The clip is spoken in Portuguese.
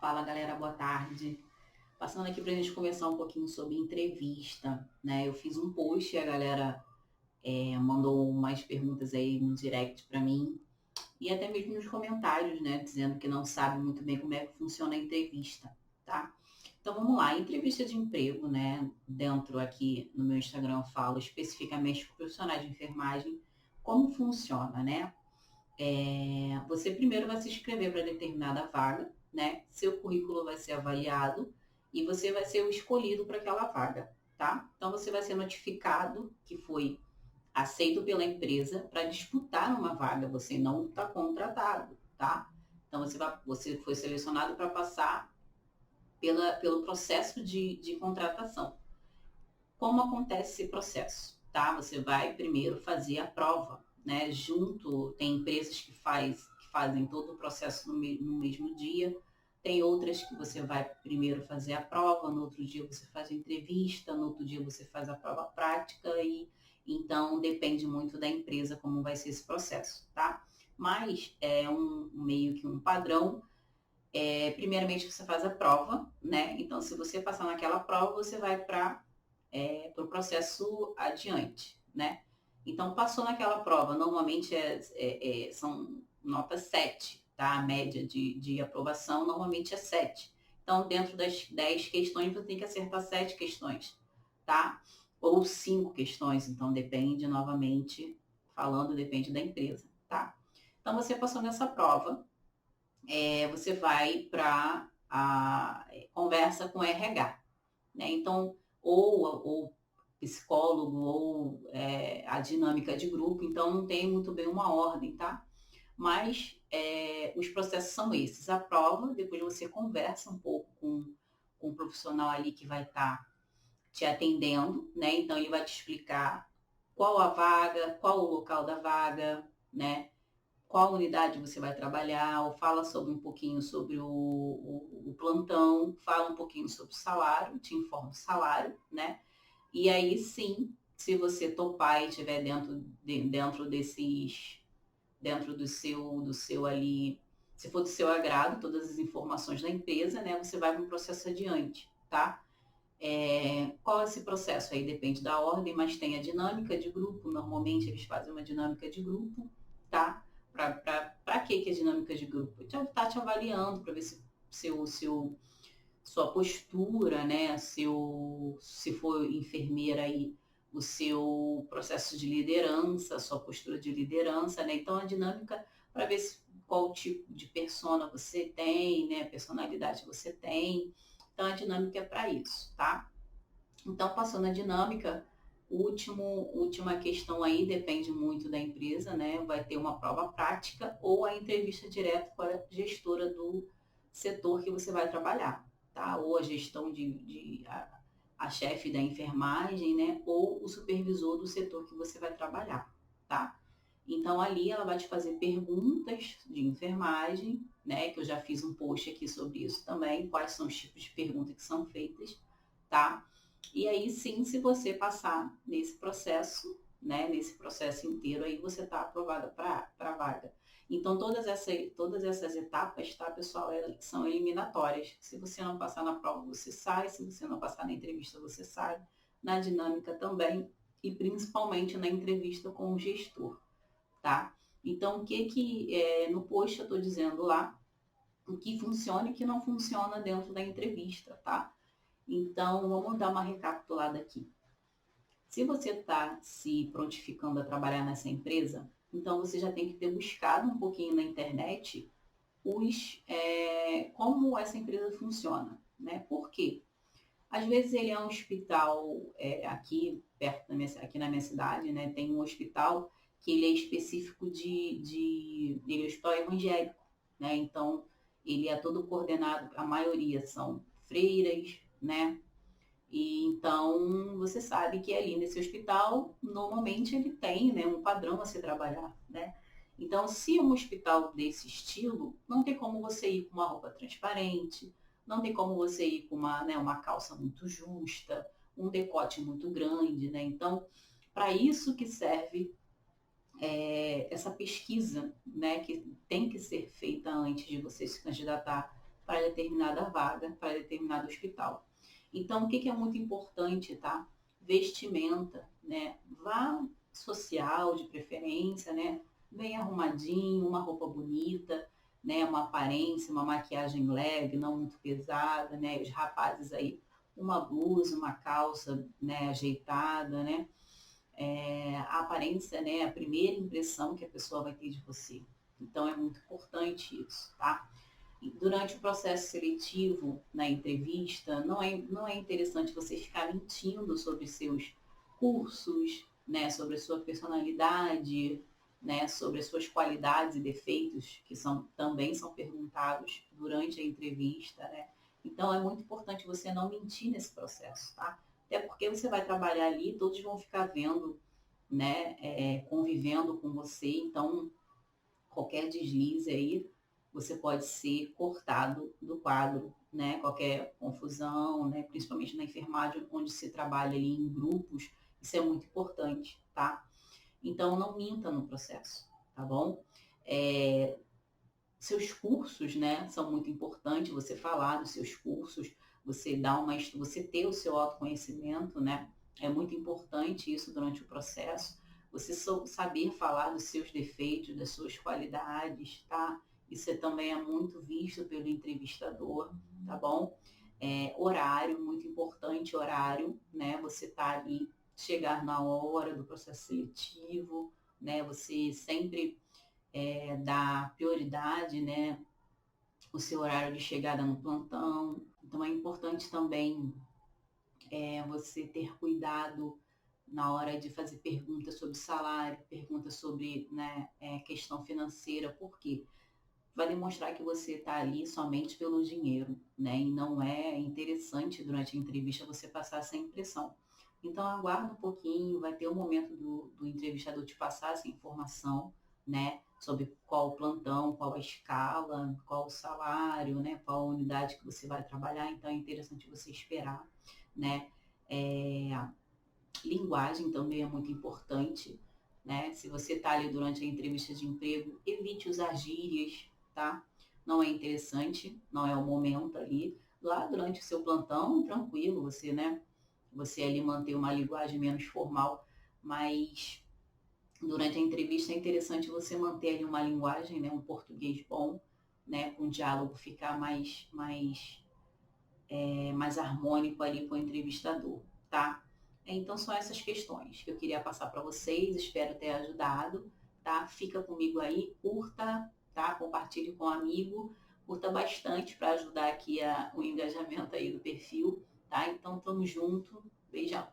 Fala galera, boa tarde. Passando aqui para a gente conversar um pouquinho sobre entrevista, né? Eu fiz um post e a galera mandou umas perguntas aí no direct para mim e até mesmo nos comentários, né? Dizendo que não sabe muito bem como é que funciona a entrevista, tá? Então vamos lá, entrevista de emprego, né? Dentro aqui no meu Instagram eu falo especificamente para profissionais de enfermagem como funciona, né? Você primeiro vai se inscrever para determinada vaga, né? Seu currículo vai ser avaliado e você vai ser o escolhido para aquela vaga, tá? Então você vai ser notificado que foi aceito pela empresa para disputar uma vaga, você não está contratado, tá? Então você foi selecionado para passar pelo processo de contratação. Como acontece esse processo? Tá? Você vai primeiro fazer a prova, né? Junto, tem empresas que fazem todo o processo no mesmo dia, tem outras que você vai primeiro fazer a prova, no outro dia você faz a entrevista, no outro dia você faz a prova prática e então depende muito da empresa como vai ser esse processo, tá? Mas é meio que um padrão. Primeiramente você faz a prova, né? Então se você passar naquela prova, você vai para o pro processo adiante, né? Então, passou naquela prova, normalmente são notas 7, tá? A média de aprovação normalmente é 7. Então, dentro das 10 questões, você tem que acertar 7 questões, tá? Ou 5 questões, então depende, novamente, falando, depende da empresa, tá? Então, você passou nessa prova, você vai para a conversa com o RH, né? Então, ou psicólogo, ou a dinâmica de grupo, então não tem muito bem uma ordem, tá? Mas os processos são esses. A prova, depois você conversa um pouco com o profissional ali que vai estar te atendendo, né? Então ele vai te explicar qual a vaga, qual o local da vaga, né? Qual unidade você vai trabalhar, ou fala sobre um pouquinho sobre o plantão, fala um pouquinho sobre o salário, te informa o salário, né? E aí sim, se você topar e estiver dentro do seu ali, se for do seu agrado, todas as informações da empresa, né? Você vai para um processo adiante, tá? Qual é esse processo? Aí depende da ordem, mas tem a dinâmica de grupo. Normalmente eles fazem uma dinâmica de grupo, tá? Para que a dinâmica de grupo? Tá te avaliando para ver se sua postura, né? Se for enfermeira aí, o seu processo de liderança, sua postura de liderança, né? Então a dinâmica para ver qual tipo de persona você tem, né? Personalidade você tem. Então a dinâmica é para isso, tá? Então, passando a dinâmica, última questão aí depende muito da empresa, né? Vai ter uma prova prática ou a entrevista direta com a gestora do setor que você vai trabalhar, tá? Ou a gestão a chefe da enfermagem, né? Ou o supervisor do setor que você vai trabalhar, tá? Então ali ela vai te fazer perguntas de enfermagem, né? Que eu já fiz um post aqui sobre isso também, quais são os tipos de perguntas que são feitas, tá? E aí sim, se você passar nesse processo, né, nesse processo inteiro, aí você está aprovada para a vaga. Então, todas essas etapas, tá, pessoal, são eliminatórias. Se você não passar na prova, você sai. Se você não passar na entrevista, você sai. Na dinâmica também. E principalmente na entrevista com o gestor, tá? Então, no post eu estou dizendo lá o que funciona e o que não funciona dentro da entrevista, tá? Então, vamos dar uma recapitulada aqui. Se você está se prontificando a trabalhar nessa empresa, então você já tem que ter buscado um pouquinho na internet como essa empresa funciona, né? Por quê? Às vezes ele é um hospital aqui perto aqui na minha cidade, né? Tem um hospital que ele é específico ele é um hospital evangélico, né? Então ele é todo coordenado, a maioria são freiras, né? E então você sabe que ali nesse hospital normalmente ele tem, né, um padrão a se trabalhar, né? Então, se um hospital desse estilo, não tem como você ir com uma roupa transparente, não tem como você ir com uma calça muito justa, um decote muito grande, né? Então, para isso que serve essa pesquisa, né, que tem que ser feita antes de você se candidatar para determinada vaga, para determinado hospital. Então, o que é muito importante, tá? Vestimenta, né? Vá social, de preferência, né? Bem arrumadinho, uma roupa bonita, né? Uma aparência, uma maquiagem leve, não muito pesada, né? Os rapazes aí, uma blusa, uma calça, né? Ajeitada, né? A aparência, né? A primeira impressão que a pessoa vai ter de você. Então, é muito importante isso, tá? Durante o processo seletivo, na entrevista, não é interessante você ficar mentindo sobre seus cursos, né, sobre a sua personalidade, né, sobre as suas qualidades e defeitos, que também são perguntados durante a entrevista, né? Então, é muito importante você não mentir nesse processo, tá? Até porque você vai trabalhar ali, todos vão ficar vendo, né, convivendo com você, então qualquer deslize aí, você pode ser cortado do quadro, né? Qualquer confusão, né? Principalmente na enfermagem, onde se trabalha ali em grupos, isso é muito importante, tá? Então, não minta no processo, tá bom? Seus cursos, né, são muito importantes, você falar dos seus cursos, você ter o seu autoconhecimento, né? É muito importante isso durante o processo. Você saber falar dos seus defeitos, das suas qualidades, tá? Isso também é muito visto pelo entrevistador, tá bom? Horário, muito importante horário, né? Você tá ali, chegar na hora do processo seletivo, né? Você sempre dar prioridade, né, o seu horário de chegada no plantão. Então é importante também você ter cuidado na hora de fazer perguntas sobre salário, perguntas sobre, né, questão financeira, porque vai demonstrar que você está ali somente pelo dinheiro, né? E não é interessante durante a entrevista você passar essa impressão. Então aguarda um pouquinho, vai ter o momento do entrevistador te passar essa informação, né? Sobre qual o plantão, qual a escala, qual o salário, né? Qual a unidade que você vai trabalhar. Então é interessante você esperar, né? Linguagem também é muito importante, né? Se você está ali durante a entrevista de emprego, evite usar gírias, tá? Não é interessante, não é o momento ali. Lá durante o seu plantão, tranquilo, você, né? Você ali manter uma linguagem menos formal, mas durante a entrevista é interessante você manter ali uma linguagem, né? Um português bom, né? Com o diálogo ficar mais harmônico ali com o entrevistador, tá? Então são essas questões que eu queria passar para vocês, espero ter ajudado, tá? Fica comigo aí, curta, tá? Compartilhe com um amigo, curta bastante para ajudar aqui o engajamento aí do perfil, tá? Então tamo junto, beijão.